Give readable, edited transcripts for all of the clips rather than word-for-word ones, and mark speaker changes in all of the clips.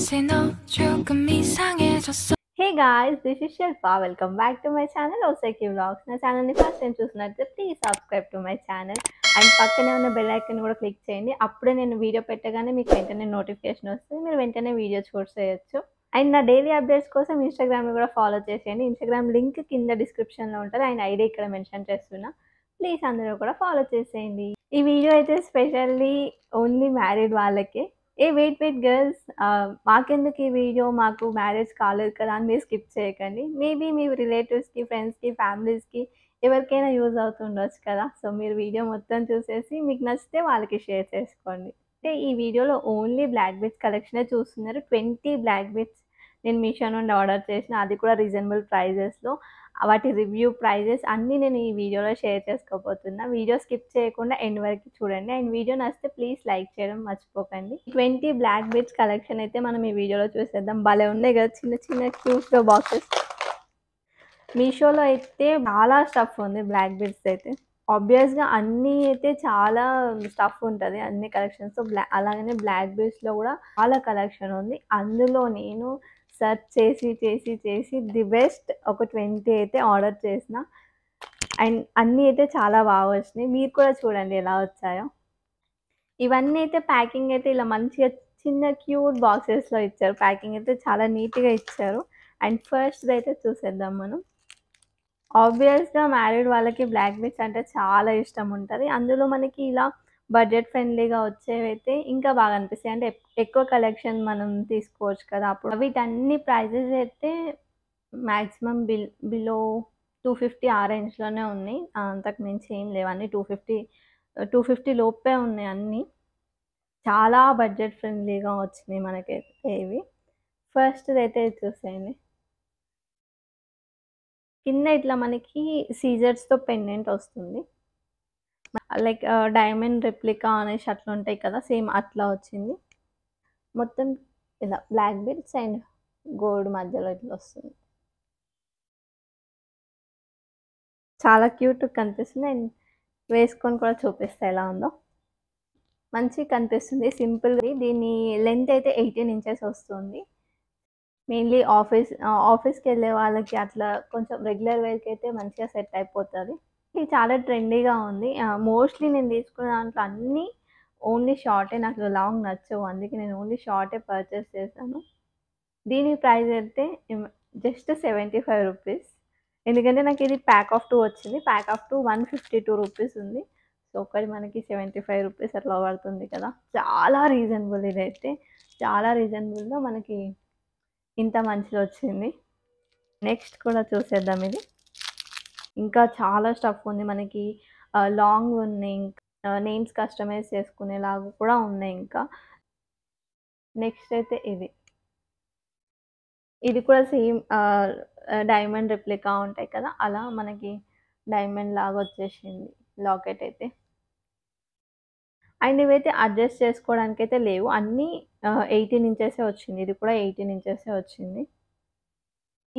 Speaker 1: say no 조금 이상해졌어
Speaker 2: Hey guys, this is Shilpa. Welcome back to my channel Osaki Vlogs. నా ఛానల్ని first time చూసినట్లయితే please subscribe to my channel and పక్కనే ఉన్న bell icon కూడా click చేయండి. అప్పుడే నేను వీడియో పెట్టగానే మీకు వెంటనే నోటిఫికేషన్ వస్తుంది. మీరు వెంటనే వీడియో చూసేయచ్చు. అండ్ నా డైలీ అప్డేట్స్ కోసం ఇన్స్టాగ్రామ్ని కూడా ఫాలో చేసేయండి. ఇన్స్టాగ్రామ్ లింక్ కింద డిస్క్రిప్షన్లో ఉంటుంది. అండ్ ఐడి ఇక్కడ మెన్షన్ చేస్తున్నా. ప్లీజ్ అందరూ కూడా ఫాలో చేసేయండి. ఈ వీడియో అయితే స్పెషల్లీ ఓన్లీ మ్యారీడ్ వాళ్ళకే. వెయిట్ గర్ల్స్, మాకెందుకు ఈ వీడియో, మాకు మ్యారేజ్ కాలేదు కదా అని మీరు స్కిప్ చేయకండి. మేబీ మీ రిలేటివ్స్కి, ఫ్రెండ్స్కి, ఫ్యామిలీస్కి ఎవరికైనా యూజ్ అవుతుండొచ్చు కదా. సో మీరు వీడియో మొత్తం చూసేసి మీకు నచ్చితే వాళ్ళకి షేర్ చేసుకోండి. అంటే ఈ వీడియోలో ఓన్లీ బ్లాక్ బీడ్స్ కలెక్షనే చూస్తున్నారు. 20 బ్లాక్ బీడ్స్ నేను మీషో నుండి ఆర్డర్ చేసిన, అది కూడా రీజనబుల్ ప్రైజెస్లో. వాటి రివ్యూ, ప్రైజెస్ అన్నీ నేను ఈ వీడియోలో షేర్ చేసుకోబోతున్నా. వీడియో స్కిప్ చేయకుండా ఎండ్ వరకు చూడండి. అండ్ వీడియో నచ్చితే ప్లీజ్ లైక్ చేయడం మర్చిపోకండి. 20 బ్లాక్ బీడ్స్ కలెక్షన్ అయితే మనం ఈ వీడియోలో చూసేద్దాం. భలే ఉన్నాయి కదా చిన్న చిన్న క్యూట్గా బాక్సెస్. మీషోలో అయితే చాలా స్టఫ్ ఉంది బ్లాక్ బీడ్స్ అయితే. ఆబ్వియస్గా అన్నీ అయితే చాలా స్టఫ్ ఉంటుంది అన్ని కలెక్షన్స్. అలాగనే బ్లాక్ బీడ్స్లో కూడా చాలా కలెక్షన్ ఉంది. అందులో నేను సెర్చ్ చేసి ది బెస్ట్ ఒక 20 అయితే ఆర్డర్ చేసిన. అండ్ అన్నీ అయితే చాలా బాగా వచ్చినాయి. మీరు కూడా చూడండి ఎలా వచ్చాయో. ఇవన్నీ అయితే ప్యాకింగ్ అయితే ఇలా మంచిగా చిన్న క్యూట్ బాక్సెస్లో ఇచ్చారు. ప్యాకింగ్ అయితే చాలా నీట్గా ఇచ్చారు. అండ్ ఫస్ట్ అయితే చూసేద్దాం మనం. ఆబ్వియస్గా మ్యారీడ్ వాళ్ళకి బ్లాక్ బీడ్స్ అంటే చాలా ఇష్టం ఉంటుంది. అందులో మనకి ఇలా బడ్జెట్ ఫ్రెండ్లీగా వచ్చేవైతే ఇంకా బాగా అనిపిస్తాయి. అంటే ఎక్కువ కలెక్షన్ మనం తీసుకోవచ్చు కదా. అప్పుడు వీటన్ని ప్రైజెస్ అయితే మ్యాక్సిమం బిలో 250 ఆ రేంజ్లోనే ఉన్నాయి. అంతకు మించి ఏం లేవు. అన్నీ 250 లోపే ఉన్నాయి అన్నీ. చాలా బడ్జెట్ ఫ్రెండ్లీగా వచ్చినాయి మనకైతే ఇవి. ఫస్ట్ అయితే చూసేయండి. కింద ఇట్లా మనకి సీజర్స్తో పెండెంట్ వస్తుంది. లైక్ డైమండ్ రెప్లికా అనేసి అట్లా ఉంటాయి కదా, సేమ్ అట్లా వచ్చింది. మొత్తం ఇలా బ్లాక్ బీడ్స్ అండ్ గోల్డ్ మధ్యలో ఇట్లా వస్తుంది. చాలా క్యూట్ కనిపిస్తుంది. అండ్ వేసుకొని కూడా చూపిస్తే ఎలా ఉందో. మంచిగా కనిపిస్తుంది, సింపుల్గా. దీని లెంత్ అయితే 18 ఇంచెస్ వస్తుంది. మెయిన్లీ ఆఫీస్కి వెళ్ళే వాళ్ళకి అట్లా కొంచెం రెగ్యులర్ వేర్కి అయితే మంచిగా సెట్ అయిపోతుంది. ఇది చాలా ట్రెండీగా ఉంది. మోస్ట్లీ నేను తీసుకున్న దాంట్లో అన్నీ ఓన్లీ షార్టే. నాకు లాంగ్ నచ్చవు, అందుకే నేను ఓన్లీ షార్టే పర్చేస్ చేశాను. దీని ప్రైస్ అయితే జస్ట్ 75 రూపీస్. ఎందుకంటే నాకు ఇది ప్యాక్ ఆఫ్ 2 వచ్చింది. ప్యాక్ ఆఫ్ 2 152 రూపీస్ ఉంది. సో ఒకటి మనకి 75 రూపీస్ అట్లా పడుతుంది కదా. చాలా రీజనబుల్, ఇదైతే చాలా రీజనబుల్గా మనకి ఇంత మంచిగా వచ్చింది. నెక్స్ట్ కూడా చూసేద్దాం. ఇది ఇంకా చాలా స్టఫ్ ఉంది మనకి. లాంగ్ ఉన్నాయి, ఇంకా నేమ్స్ కస్టమైజ్ చేసుకునేలాగా కూడా ఉన్నాయి. ఇంకా నెక్స్ట్ అయితే ఇది కూడా సేమ్ డైమండ్ రెప్లికా ఉంటాయి కదా, అలా మనకి డైమండ్ లాగా వచ్చేసింది లాకెట్ అయితే. అండ్ ఇవైతే అడ్జస్ట్ చేసుకోవడానికి అయితే లేవు, అన్నీ 18 ఇంచెసే వచ్చింది. ఇది కూడా 18 ఇంచెసే వచ్చింది.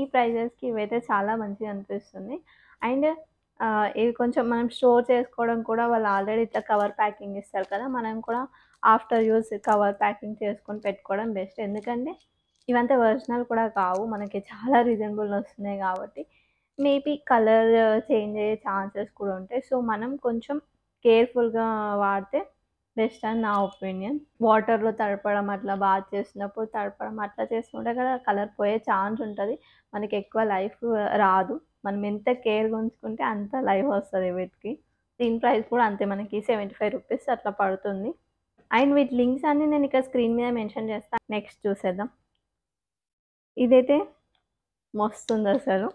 Speaker 2: ఈ ప్రైజెస్కి ఇవైతే చాలా మంచిగా అనిపిస్తుంది. అండ్ ఇవి కొంచెం మనం స్టోర్ చేసుకోవడం కూడా వాళ్ళు ఆల్రెడీ ఇట్లా కవర్ ప్యాకింగ్ ఇస్తారు కదా, మనం కూడా ఆఫ్టర్ యూస్ కవర్ ప్యాకింగ్ చేసుకొని పెట్టుకోవడం బెస్ట్. ఎందుకంటే ఇవంతా ఒరిజినల్ కూడా కావు, మనకి చాలా రీజనబుల్ వస్తున్నాయి కాబట్టి మేబీ కలర్ చేంజ్ అయ్యే ఛాన్సెస్ కూడా ఉంటాయి. సో మనం కొంచెం కేర్ఫుల్గా వాడితే బెస్ట్ అని నా ఒపీనియన్. వాటర్లో తడపడం, అట్లా బాత్ చేసినప్పుడు తడపడం అట్లా చేస్తుంటే కదా కలర్ పోయే ఛాన్స్ ఉంటుంది. మనకి ఎక్కువ లైఫ్ రాదు. మనం ఎంత కేర్గా ఉంచుకుంటే అంత లైఫ్ వస్తుంది వీటికి. దీని ప్రైస్ కూడా అంతే, మనకి 75 రూపీస్ అట్లా పడుతుంది. అండ్ వీటి లింక్స్ అన్నీ నేను ఇక్కడ స్క్రీన్ మీద మెన్షన్ చేస్తాను. నెక్స్ట్ చూసేద్దాం. ఇదైతే మస్తుంది అసలు.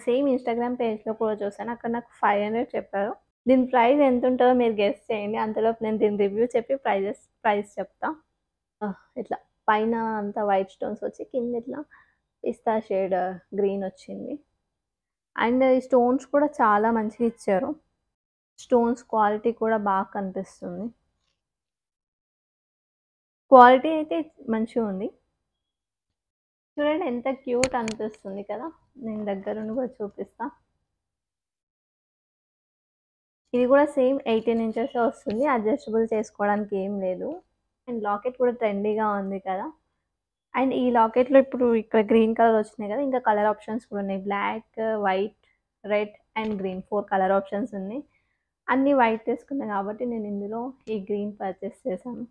Speaker 2: సేమ్ ఇన్స్టాగ్రామ్ పేజ్లో కూడా చూసాను, అక్కడ నాకు 500 చెప్పారు. దీని ప్రైస్ ఎంత ఉంటుందో మీరు గెస్ చేయండి. అంతలోపు నేను దీని రివ్యూ చెప్పి ప్రైస్ చెప్తా. ఇట్లా పైన అంతా వైట్ స్టోన్స్ వచ్చి కింద ఇట్లా పిస్తా షేడ్ గ్రీన్ వచ్చింది. అండ్ ఈ స్టోన్స్ కూడా చాలా మంచిగా ఇచ్చారు. స్టోన్స్ క్వాలిటీ కూడా బాగా కనిపిస్తుంది. క్వాలిటీ అయితే మంచిగా ఉంది. చూడండి ఎంత క్యూట్ అనిపిస్తుంది కదా. నేను దగ్గర నుండి కూడా చూపిస్తా. ఇది కూడా సేమ్ 18 ఇంచెస్ వస్తుంది. అడ్జస్టబుల్ చేసుకోవడానికి ఏం లేదు. అండ్ లాకెట్ కూడా ట్రెండీగా ఉంది కదా! అండ్ ఈ లాకెట్‌లో ఇప్పుడు ఇక్కడ గ్రీన్ కలర్ వచ్చినాయి కదా! ఇంకా కలర్ ఆప్షన్స్ కూడా ఉన్నాయి. Black, white, red and green 4 colour options ఉన్నాయి. అన్నీ వైట్ తీసుకున్నా కాబట్టి నేను ఇందులో ఈ గ్రీన్ పర్చేస్ చేశాను.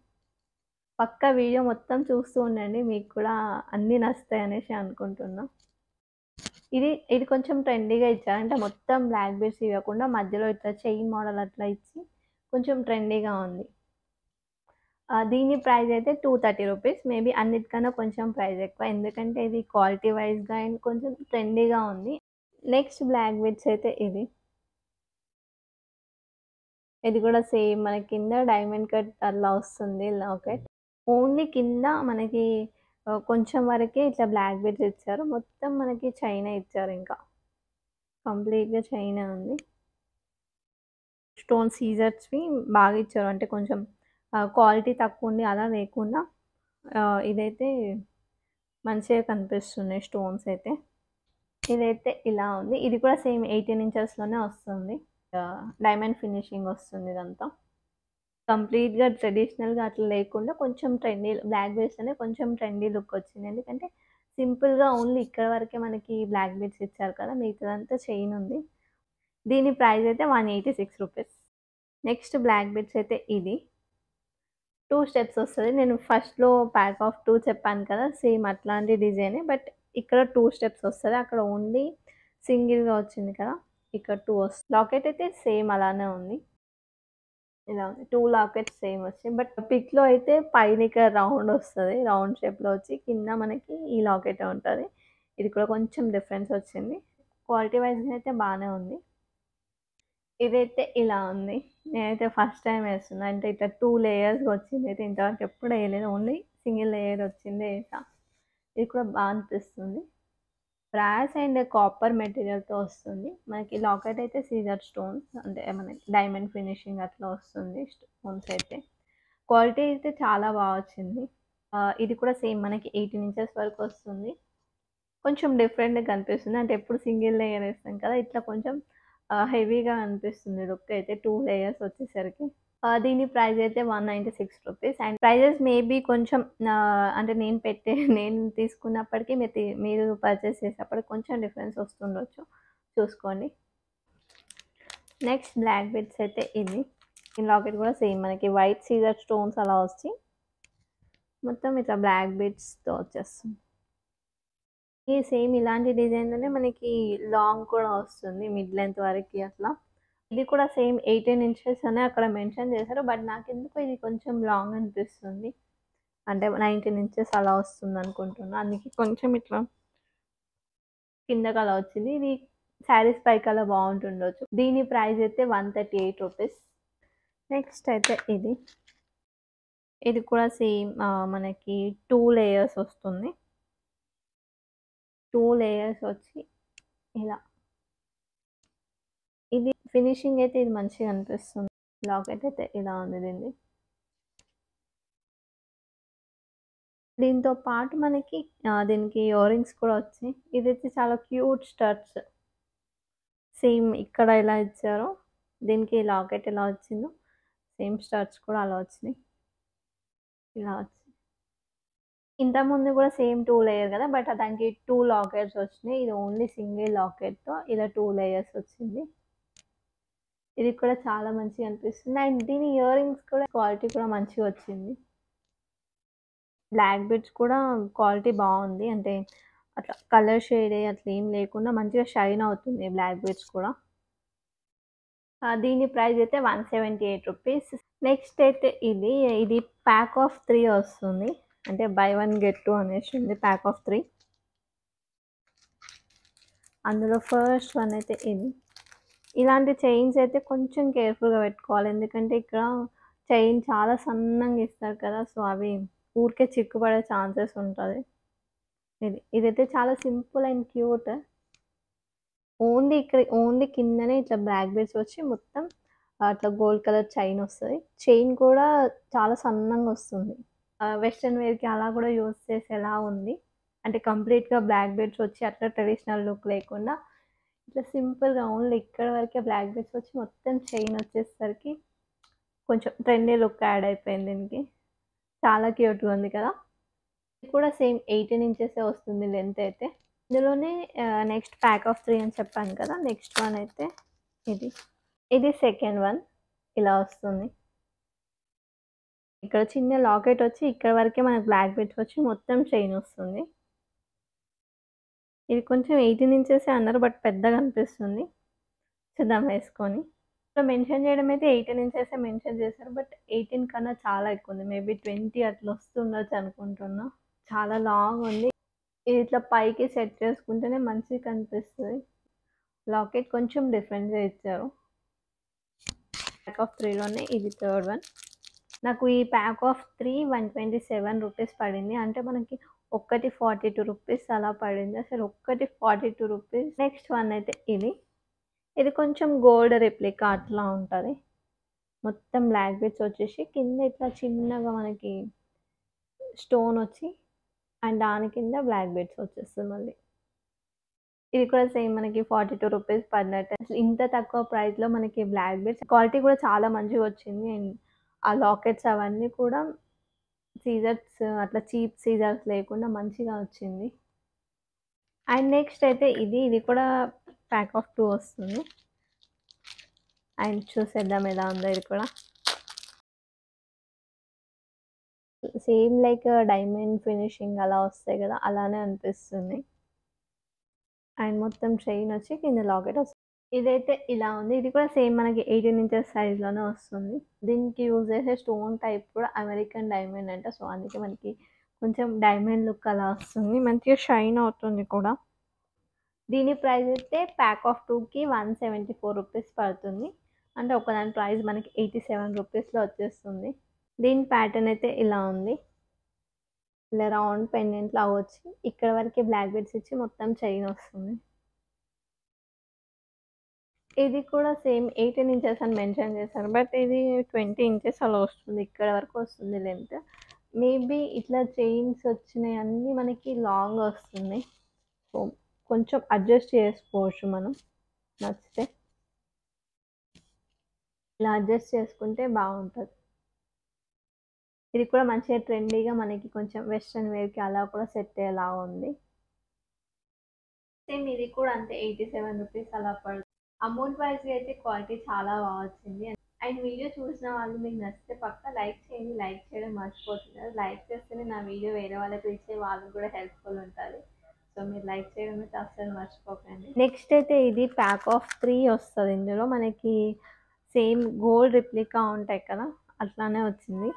Speaker 2: పక్కా వీడియో మొత్తం చూస్తూ ఉండండి. మీకు కూడా అన్నీ నచ్చుతాయనేసి అనుకుంటున్నా. ఇది కొంచెం ట్రెండీగా ఇచ్చారు. అంటే మొత్తం బ్లాక్ బీడ్స్ ఇవ్వకుండా మధ్యలో ఇట్లా చైన్ మోడల్ అట్లా ఇచ్చి కొంచెం ట్రెండీగా ఉంది. దీని ప్రైస్ అయితే 230 రూపీస్. మేబీ అన్నిటికన్నా కొంచెం ప్రైస్ ఎక్కువ. ఎందుకంటే ఇది క్వాలిటీ వైస్‌గా అండ్ కొంచెం ట్రెండీగా ఉంది. నెక్స్ట్ బ్లాక్ బీడ్స్ అయితే ఇది. ఇది కూడా సేమ్ మనకి కింద డైమండ్ కట్ అలా వస్తుంది లాకెట్. ఓన్లీ కింద మనకి కొంచెం వరకే ఇట్లా బ్లాక్ బీడ్స్ ఇచ్చారు. మొత్తం మనకి చైనే ఇచ్చారు ఇంకా. కంప్లీట్‌గా చైనే ఉంది. స్టోన్ సీజర్స్‌వి బాగా ఇచ్చారు. అంటే కొంచెం క్వాలిటీ తక్కువుండి అలా లేకుండా ఇదైతే మంచిగా కనిపిస్తున్నాయి స్టోన్స్ అయితే. ఇదైతే ఇలా ఉంది. ఇది కూడా సేమ్ 18 ఇంచెస్‌లోనే వస్తుంది. డైమండ్ ఫినిషింగ్ వస్తుంది ఇదంతా. కంప్లీట్‌గా ట్రెడిషనల్‌గా అట్లా లేకుండా కొంచెం ట్రెండీ బ్లాక్ బీడ్స్‌లోనే కొంచెం ట్రెండీ లుక్ వచ్చింది. ఎందుకంటే సింపుల్‌గా ఓన్లీ ఇక్కడ వరకే మనకి బ్లాక్ బీడ్స్ ఇచ్చారు కదా! మిగతాదంతా చైన్ ఉంది. దీని ప్రైస్ అయితే 186 రూపీస్. నెక్స్ట్ బ్లాక్ బీడ్స్ అయితే ఇది. 2 స్టెప్స్ వస్తది. నేను ఫస్ట్‌లో ప్యాక్ ఆఫ్ 2 చెప్పాను కదా! సేమ్ అట్లాంటి డిజైనే. బట్ ఇక్కడ 2 స్టెప్స్ వస్తది. అక్కడ ఓన్లీ సింగిల్‌గా వచ్చింది కదా! ఇక్కడ 2 వస్తుంది. లాకెట్ అయితే సేమ్ అలానే ఉంది. ఇలా ఉంది. 2 లాకెట్స్ సేమ్ వచ్చాయి. బట్ పిక్‌లో అయితే పైన ఇక్కడ రౌండ్ వస్తది. రౌండ్ షేప్‌లో వచ్చి కింద మనకి ఈ లాకెటే ఉంటది. ఇది కూడా కొంచెం డిఫరెన్స్ వచ్చింది. క్వాలిటీ వైస్‌గా అయితే బానే ఉంది. ఇదైతే ఇలా ఉంది. నేనైతే ఫస్ట్ టైమ్ ఏస్తున్నా. అంటే ఇట్లా 2 లేయర్స్‌గా వచ్చింది. అయితే ఇంతవరకు ఎప్పుడు ఏయలేదు. ఓన్లీ సింగిల్ లేయర్ వచ్చిందే ఏసా. ఇది కూడా బా అనిపిస్తుంది. బ్రాస్ అండ్ కాపర్ మెటీరియల్‌తో వస్తుంది. మనకి లాకెట్ అయితే సీజర్ స్టోన్స్ అంటే మనకి డైమండ్ ఫినిషింగ్ అట్లా వస్తుంది స్టోన్స్ అయితే. క్వాలిటీ అయితే చాలా బా వచ్చింది. ఇది కూడా సేమ్ మనకి 18 ఇంచెస్ వరకు వస్తుంది. కొంచెం డిఫరెంట్‌గా కనిపిస్తుంది. అంటే ఎప్పుడు సింగిల్ లేయర్ ఏస్తాం కదా! ఇట్లా కొంచెం హెవీగా అనిపిస్తుంది లుక్ అయితే 2 లేయర్స్ వచ్చేసరికి. దీని ప్రైస్ అయితే 196 రూపీస్. అండ్ ప్రైజెస్ మేబీ కొంచెం అంటే నేను పెట్టే నేను తీసుకున్నప్పటికి మీరు పర్చేస్ చేసేప్పటికి కొంచెం డిఫరెన్స్ వస్తుండొచ్చు. చూసుకోండి. నెక్స్ట్ బ్లాక్ బీడ్స్ అయితే ఇది. ఈ లాకెట్ కూడా సేమ్ మనకి వైట్ సీజర్ స్టోన్స్ అలా వచ్చి మొత్తం ఇట్లా బ్లాక్ బీడ్స్‌తో వచ్చేస్తుంది. ఈ సేమ్ ఇలాంటి డిజైన్‌లోనే మనకి లాంగ్ కూడా వస్తుంది. మిడ్ లెంత్ వరకి అట్లా. ఇది కూడా సేమ్ 18 ఇంచెస్ అనే అక్కడ మెన్షన్ చేశారు. బట్ నాకెందుకో ఇది కొంచెం లాంగ్ అనిపిస్తుంది. అంటే 19 ఇంచెస్ అలా వస్తుందనుకుంటున్నా. అందుకే కొంచెం ఇట్లా కిందకి అలా వచ్చింది. ఇది శారీస్ పైకి అలా బాగుంటుండొచ్చు. దీని ప్రైస్ అయితే 138 రూపీస్. నెక్స్ట్ అయితే ఇది. ఇది కూడా సేమ్ మనకి 2 లేయర్స్ వస్తుంది. 2 లేయర్స్ వచ్చి ఇలా. ఇది ఫినిషింగ్ అయితే ఇది మంచిగా అనిపిస్తుంది. లాకెట్ అయితే ఇలా ఉంది దీనిది. దీంతో పాటు మనకి దీనికి ఇయర్ రింగ్స్ కూడా వచ్చాయి. ఇదైతే చాలా క్యూట్ స్టడ్స్. సేమ్ ఇక్కడ ఎలా ఇచ్చారో దీనికి లాకెట్ ఎలా వచ్చిందో సేమ్ స్టడ్స్ కూడా అలా వచ్చినాయి. ఇలా వచ్చింది. ఇంతకుముందు కూడా సేమ్ 2 లేయర్ కదా! బట్ దానికి 2 లాకెట్స్ వచ్చినాయి. ఇది ఓన్లీ సింగిల్ లాకెట్‌తో ఇలా 2 లేయర్స్ వచ్చింది. ఇది కూడా చాలా మంచిగా అనిపిస్తుంది. అండ్ దీని ఇయర్ రింగ్స్ కూడా క్వాలిటీ కూడా మంచిగా వచ్చింది. బ్లాక్ బీడ్స్ కూడా క్వాలిటీ బాగుంది. అంటే అట్లా కలర్ షేడ్ అట్లా ఏం లేకుండా మంచిగా షైన్ అవుతుంది బ్లాక్ బీడ్స్ కూడా. దీని ప్రైస్ అయితే 178 రూపీస్. నెక్స్ట్ అయితే ఇది. ఇది ప్యాక్ ఆఫ్ 3 వస్తుంది. అంటే బై 1 గెట్ 2 అనేసి ఉంది ప్యాక్ ఆఫ్ 3. అందులో ఫస్ట్ వన్ అయితే ఇది. ఇలాంటి చైన్స్ అయితే కొంచెం కేర్‌ఫుల్‌గా పెట్టుకోవాలి. ఎందుకంటే ఇక్కడ చైన్ చాలా సన్నంగా ఇస్తారు కదా! సో, అవి ఊరికే చిక్కుపడే ఛాన్సెస్ ఉంటది. ఇదైతే చాలా సింపుల్ అండ్ క్యూట్. ఓన్లీ కిందనే ఇట్లా బ్లాక్ బీడ్స్ వచ్చి మొత్తం అట్లా గోల్డ్ కలర్ చైన్ వస్తది. చైన్ కూడా చాలా సన్నంగా వస్తుంది. వెస్టర్న్ వేర్‌కి అలా కూడా యూజ్ చేసేలా ఉంది. అంటే కంప్లీట్‌గా బ్లాక్ బీడ్స్ వచ్చి అట్లా ట్రెడిషనల్ లుక్ లేకుండా ఇట్లా సింపుల్‌గా ఓన్లీ ఇక్కడ వరకే బ్లాక్ బీడ్స్ వచ్చి మొత్తం చైన్ వచ్చేసరికి కొంచెం ట్రెండీ లుక్ యాడ్ అయిపోయింది దీనికి. చాలా క్యూట్‌గా ఉంది కదా! ఇది కూడా సేమ్ 18 ఇంచెసే వస్తుంది లెంత్ అయితే. ఇందులోనే నెక్స్ట్ ప్యాక్ ఆఫ్ 3 అని చెప్పాను కదా! నెక్స్ట్ వన్ అయితే ఇది. ఇది సెకండ్ వన్. ఇలా వస్తుంది. ఇక్కడ చిన్న లాకెట్ వచ్చి ఇక్కడ వరకే మనకు బ్లాక్ బీడ్స్ వచ్చి మొత్తం చైన్ వస్తుంది. ఇది కొంచెం 18 ఇంచెసే అన్నారు. బట్ పెద్దగా అనిపిస్తుంది. చూద్దాం వేసుకొని. ఇక్కడ మెన్షన్ చేయడం అయితే 18 ఇంచెసే మెన్షన్ చేశారు. బట్ 18 కన్నా చాలా ఎక్కువ ఉంది. మేబీ 20 అట్లా వస్తుండొచ్చు అనుకుంటున్నా. చాలా లాంగ్ ఉంది. ఇది ఇట్లా పైకి సెట్ చేసుకుంటేనే మంచిగా కనిపిస్తది. లాకెట్ కొంచెం డిఫరెంట్‌గా ఇచ్చారు. ప్యాక్ ఆఫ్ 3లోనే ఇది థర్డ్ వన్. నాకు ఈ ప్యాక్ ఆఫ్ 3 127 రూపీస్ పడింది. అంటే మనకి ఒక్కటి 42 రూపీస్ అలా పడింది. అసలు ఒక్కటి 42 రూపీస్. నెక్స్ట్ వన్ అయితే ఇది. ఇది కొంచెం గోల్డ్ రెప్లికా అట్లా ఉంటది. మొత్తం బ్లాక్ బీడ్స్ వచ్చేసి కింద ఇట్లా చిన్నగా మనకి స్టోన్ వచ్చి అండ్ దాని కింద బ్లాక్ బీడ్స్ వచ్చేస్తుంది మళ్ళీ. ఇది కూడా సేమ్ మనకి 42 రూపీస్ పడినట్టే. అసలు ఇంత తక్కువ ప్రైస్‌లో మనకి బ్లాక్ బీడ్స్ క్వాలిటీ కూడా చాలా మంచిగా వచ్చింది. అండ్ ఆ లాకెట్స్ అవన్నీ కూడా సీజర్స్ అట్లా చీప్ సీజర్స్ లేకుండా మంచిగా వచ్చింది. అండ్ నెక్స్ట్ అయితే ఇది. ఇది కూడా ప్యాక్ ఆఫ్ 2 వస్తుంది. అండ్ చూసేద్దాం ఎలా ఉందో ఇది కూడా. సేమ్ లైక్ డైమండ్ ఫినిషింగ్ అలా వస్తాయి కదా! అలానే అనిపిస్తుంది. అండ్ మొత్తం చైన్ వచ్చి కింద లాకెట్ వస్తుంది. ఇదైతే ఇలా ఉంది. ఇది కూడా సేమ్ మనకి 18 ఇంచెస్ సైజ్‌లోనే వస్తుంది. దీనికి యూజ్ చేసే స్టోన్ టైప్ కూడా అమెరికన్ డైమండ్ అంట. సో, అందుకే మనకి కొంచెం డైమండ్ లుక్ అలా వస్తుంది. మంచిగా షైన్ అవుతుంది కూడా. దీని ప్రైస్ అయితే ప్యాక్ ఆఫ్ 2కి 174 రూపీస్ పడుతుంది. అంటే ఒకదాని ప్రైస్ మనకి 87 రూపీస్‌లో వచ్చేస్తుంది. దీని ప్యాటర్న్ అయితే ఇలా ఉంది. ఇలా రౌండ్ పెండెంట్ లాగా వచ్చి ఇక్కడ వరకే బ్లాక్ బీడ్స్ ఇచ్చి మొత్తం చైన్ వస్తుంది. ఇది కూడా సేమ్ 18 ఇంచెస్ అని మెన్షన్ చేశారు. బట్ ఇది 20 ఇంచెస్ అలా వస్తుంది. ఇక్కడ వరకు వస్తుంది లెంత్. మేబీ ఇట్లా చైన్స్ వచ్చినయన్నీ మనకి లాంగ్ వస్తుంది. సో, కొంచెం అడ్జస్ట్ చేసుకోవచ్చు మనం నచ్చితే. ఇలా అడ్జస్ట్ చేసుకుంటే బాగుంటది. ఇది కూడా మంచిగా ట్రెండీగా మనకి కొంచెం వెస్టర్న్ వేర్‌కి అలా కూడా సెట్ అయ్యేలా ఉంది. సేమ్ ఇది కూడా అంతే 87 రూపీస్ అలా పడుతుంది. అమౌంట్ వైస్‌గా అయితే క్వాలిటీ చాలా బాగా వచ్చింది. అండ్ వీడియో చూసిన వాళ్ళు మీకు నచ్చితే పక్కా లైక్ చేయండి. లైక్ చేయడం మర్చిపోతున్నారు. లైక్ చేస్తేనే నా వీడియో వేరే వాళ్ళకి రీచ్ అయ్యి వాళ్ళకి కూడా హెల్ప్‌ఫుల్ ఉంటది. సో, మీరు లైక్ చేయడం అయితే అస్సలు మర్చిపోకండి. నెక్స్ట్ అయితే ఇది ప్యాక్ ఆఫ్ 3 వస్తది. ఇందులో మనకి సేమ్ గోల్డ్ రెప్లికా ఉంటాయి కదా! అట్లానే వచ్చింది.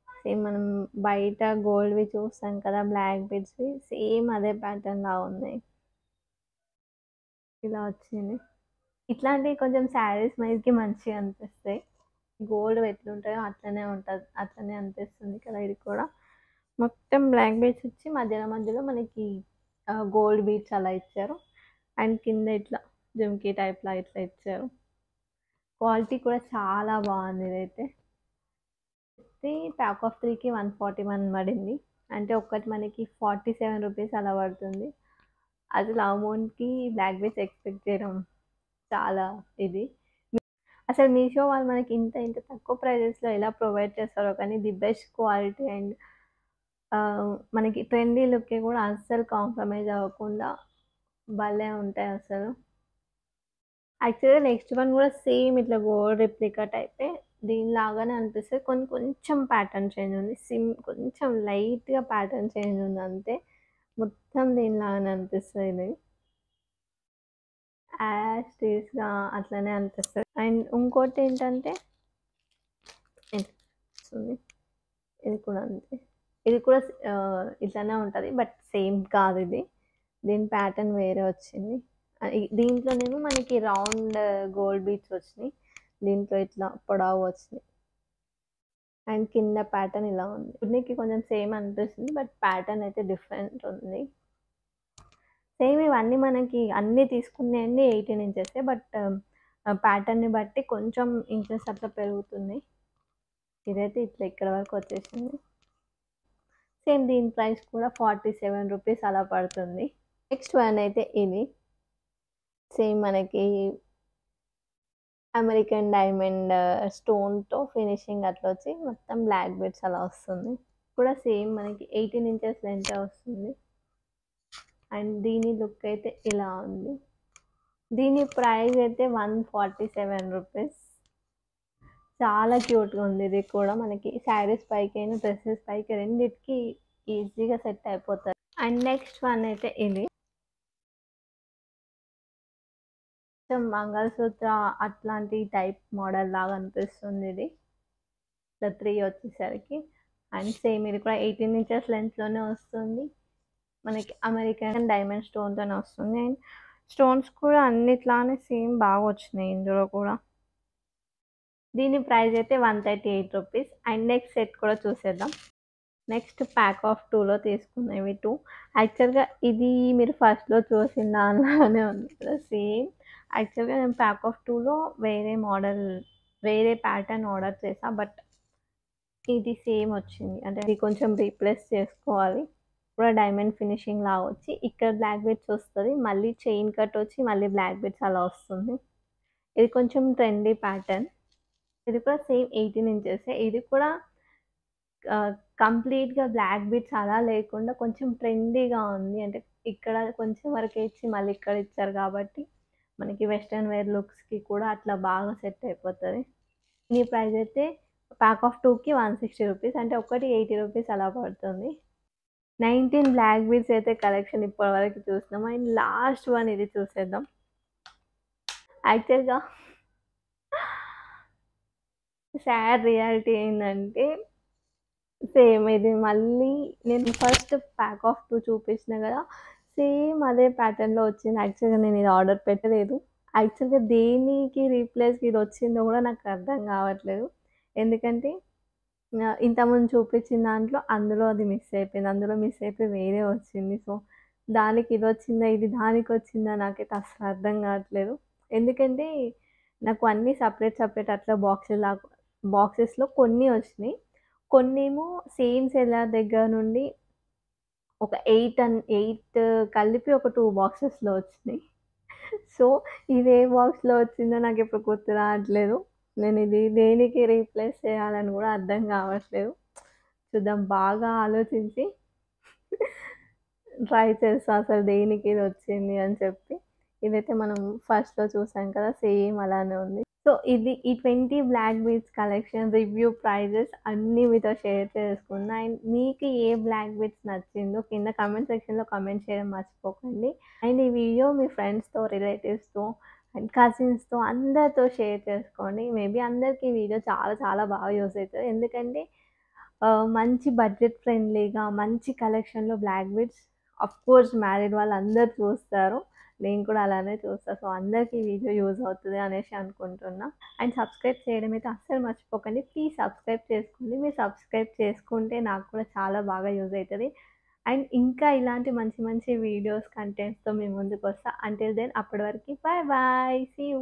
Speaker 2: సేమ్ మనం బయట గోల్డ్‌వి చూస్తాం కదా! బ్లాక్ బీడ్స్‌వి సేమ్ అదే ప్యాటర్న్ లాగా ఉన్నాయి. ఇలా వచ్చింది. ఇట్లాంటివి కొంచెం శారీస్ మీదకి మంచిగా అనిపిస్తాయి. గోల్డ్ ఎట్లుంటాయో అట్లనే ఉంటది. అట్లనే అనిపిస్తుంది కదా! ఇది కూడా. మొత్తం బ్లాక్ బీడ్స్ ఇచ్చి మధ్యలో మధ్యలో మనకి గోల్డ్ బీడ్స్ అలా ఇచ్చారు. అండ్ కింద ఇట్లా జుమ్కీ టైప్‌లా ఇట్లా ఇచ్చారు. క్వాలిటీ కూడా చాలా బాగుంది ఇదైతే. ఇది ప్యాక్ ఆఫ్ 3కి 141 పడింది. అంటే ఒక్కటి మనకి 47 రూపీస్ అలా పడుతుంది. అసలు ఆ అమౌంట్‌కి బ్లాక్ బీడ్స్ ఎక్స్‌పెక్ట్ చేయడం చాలా ఇది. అసలు మీషో వాళ్ళు మనకి ఇంత ఇంత తక్కువ ప్రైజెస్‌లో ఎలా ప్రొవైడ్ చేస్తారో కానీ ది బెస్ట్ క్వాలిటీ అండ్ మనకి ట్రెండీ లుక్‌కి కూడా అస్సలు కాంప్రమైజ్ అవ్వకుండా భలే ఉంటాయి అసలు. యాక్చువల్‌గా నెక్స్ట్ వన్ కూడా సేమ్ ఇట్లా గోల్డ్ రెప్లికా టైపే. దీనిలాగానే అనిపిస్తది. కొంచెం ప్యాటర్న్ చేంజ్ ఉంది. కొంచెం లైట్‌గా ప్యాటర్న్ చేంజ్ ఉంది అంతే. మొత్తం దీనిలాగానే అనిపిస్తది ఇది. యాజ్ టీజ్‌గా అట్లనే అనిపిస్తది. అండ్ ఇంకోటేంటంటే ఇది ఇది కూడా అంతే. ఇది కూడా ఇట్లనే ఉంటది. బట్ సేమ్ కాదు ఇది. దీని ప్యాటర్న్ వేరే వచ్చింది. దీంట్లోనేమో మనకి రౌండ్ గోల్డ్ బీడ్స్ వచ్చినాయి. దీంట్లో ఇట్లా పొడవు వచ్చినాయి. అండ్ కింద ప్యాటర్న్ ఇలా ఉంది. చూడనీకి కొంచెం సేమ్ అనిపిస్తుంది. బట్ ప్యాటర్న్ అయితే డిఫరెంట్ ఉంది. సేమ్ ఇవన్నీ మనకి అన్నీ తీసుకున్నయన్నీ 18 ఇంచెసే. బట్ ప్యాటర్న్‌ని బట్టి కొంచెం ఇంచెస్ అట్లా పెరుగుతున్నాయి. ఇదైతే ఇట్లా ఇక్కడ వరకు వచ్చేసింది. సేమ్ దీని ప్రైస్ కూడా 47 రూపీస్ అలా పడుతుంది. నెక్స్ట్ వన్ అయితే ఇది. సేమ్ మనకి అమెరికన్ డైమండ్ స్టోన్‌తో ఫినిషింగ్ అట్లా వచ్చి మొత్తం బ్లాక్ బీడ్స్ అలా వస్తుంది. కూడా సేమ్ మనకి 18 ఇంచెస్ లెంతే వస్తుంది. అండ్ దీని లుక్ అయితే ఇలా ఉంది. దీని ప్రైస్ అయితే 147 రూపీస్. చాలా క్యూట్‌గా ఉంది. ఇది కూడా మనకి శారీస్ పైకైనా, డ్రెసెస్ పైకి రెండిటికి ఈజీగా సెట్ అయిపోతది. అండ్ నెక్స్ట్ వన్ అయితే ఇది. కొంచెం మంగళసూత్ర అట్లాంటి టైప్ మోడల్ లాగా అనిపిస్తుంది ఇది. ఇట్లా 3 వచ్చేసరికి. అండ్ సేమ్ ఇది కూడా 18 ఇంచెస్ లెంత్‌లోనే వస్తుంది. మనకి అమెరికన్ డైమండ్ స్టోన్‌తోనే వస్తుంది. అండ్ స్టోన్స్ కూడా అన్నిట్లానే సేమ్ బాగా వచ్చినాయి ఇందులో కూడా. దీని ప్రైస్ అయితే 138 రూపీస్. అండ్ నెక్స్ట్ సెట్ కూడా చూసేద్దాం. నెక్స్ట్ ప్యాక్ ఆఫ్ 2లో తీసుకున్నాం ఇవి 2. యాక్చువల్‌గా ఇది మీరు ఫస్ట్‌లో చూసిన దానిలాగానే ఉంది కదా సేమ్. యాక్చువల్‌గా నేను ప్యాక్ ఆఫ్ 2లో వేరే మోడల్, వేరే ప్యాటర్న్ ఆర్డర్ చేశా. బట్ ఇది సేమ్ వచ్చింది. అంటే ఇది కొంచెం రీప్లేస్ చేసుకోవాలి. కూడా డైమండ్ ఫినిషింగ్ లాగా వచ్చి ఇక్కడ బ్లాక్ బీడ్స్ వస్తది. మళ్ళీ చైన్ కట్ వచ్చి మళ్ళీ బ్లాక్ బీడ్స్ అలా వస్తుంది. ఇది కొంచెం ట్రెండీ ప్యాటర్న్. ఇది కూడా సేమ్ 18 ఇంచెసే. ఇది కూడా కంప్లీట్‌గా బ్లాక్ బీడ్స్ అలా లేకుండా కొంచెం ట్రెండీగా ఉంది. అంటే ఇక్కడ కొంచెం వరకే ఇచ్చి మళ్ళీ ఇక్కడ ఇచ్చారు కాబట్టి మనకి వెస్టర్న్ వేర్ లుక్స్‌కి కూడా అట్లా బాగా సెట్ అయిపోతది. దీని ప్రైస్ అయితే ప్యాక్ ఆఫ్ 2కి 160 రూపీస్. అంటే ఒకటి 80 రూపీస్ అలా పడుతుంది. 19 బ్లాక్ బీడ్స్ అయితే కలెక్షన్ ఇప్పటివరకు చూసినాం. అండ్ లాస్ట్ వన్ ఇది చూసేద్దాం. యాక్చువల్‌గా సాడ్ రియాలిటీ ఏందంటే సేమ్ ఇది మళ్ళీ నేను ఫస్ట్ ప్యాక్ ఆఫ్ 2 చూపించిన కదా! సేమ్ అదే ప్యాటర్న్‌లో వచ్చింది. యాక్చువల్‌గా నేను ఇది ఆర్డర్ పెట్టలేదు. యాక్చువల్‌గా దేనికి రీప్లేస్‌గా ఇది వచ్చిందో కూడా నాకు అర్థం కావట్లేదు. ఎందుకంటే ఇంతకుముందు చూపించిన దాంట్లో అందులో అది మిస్ అయిపోయింది. అందులో మిస్ అయిపోయి వేరే వచ్చింది. సో, దానికి ఇది వచ్చిందా? ఇది దానికి వచ్చిందా? నాకైతే అస్సలు అర్థం కావట్లేదు. ఎందుకంటే నాకు అన్నీ సెపరేట్ సెపరేట్ అట్లా బాక్సెస్‌లో కొన్ని వచ్చినాయి. కొన్నేమో సేమ్ సెల్లర్ దగ్గర నుండి ఒక 8 కలిపి ఒక 2 బాక్సెస్‌లో వచ్చినాయి. సో, ఇది ఏ బాక్స్‌లో వచ్చిందో నాకిప్పుడు గుర్తు రావట్లేదు. నేను ఇది దేనికి రీప్లేస్ చేయాలని కూడా అర్థం కావట్లేదు. చూద్దాం బాగా ఆలోచించి ట్రై చేస్తా అసలు దేనికి ఇది వచ్చింది అని చెప్పి. ఇదైతే మనం ఫస్ట్‌లో చూసాం కదా! సేమ్ అలానే ఉంది. సో, ఇది ఈ 20 black beads collection review, prices అన్నీ మీతో షేర్ చేసుకున్నా. అండ్ మీకు ఏ బ్లాక్ బీడ్స్ నచ్చిందో కింద కామెంట్ సెక్షన్‌లో కామెంట్ చేయడం మర్చిపోకండి. అండ్ ఈ వీడియో మీ ఫ్రెండ్స్‌తో, రిలేటివ్స్‌తో అండ్ కజిన్స్‌తో అందరితో షేర్ చేసుకోండి. మేబీ అందరికి ఈ వీడియో చాలా చాలా బాగా యూజ్ అవుతది. ఎందుకంటే మంచి బడ్జెట్ ఫ్రెండ్లీగా మంచి కలెక్షన్‌లో బ్లాక్ బీడ్స్ ఆఫ్‌కోర్స్ మ్యారీడ్ వాళ్ళందరూ చూస్తారు. నేను కూడా అలానే చూస్తా. సో, అందరికి ఈ వీడియో యూజ్ అవుతది అనేసి అనుకుంటున్నా. అండ్ సబ్స్క్రైబ్ చేయడం అయితే అస్సలు మర్చిపోకండి. ప్లీజ్ సబ్స్క్రైబ్ చేసుకోండి. మీరు సబ్స్క్రైబ్ చేసుకుంటే నాకు కూడా చాలా బాగా యూజ్ అవుతది. అండ్ ఇంకా ఇలాంటి మంచి మంచి వీడియోస్, కంటెంట్స్‌తో మీ ముందుకొస్తా. అంటిల్ దెన్ అప్పటి వరకి బాయ్ బాయ్. See you.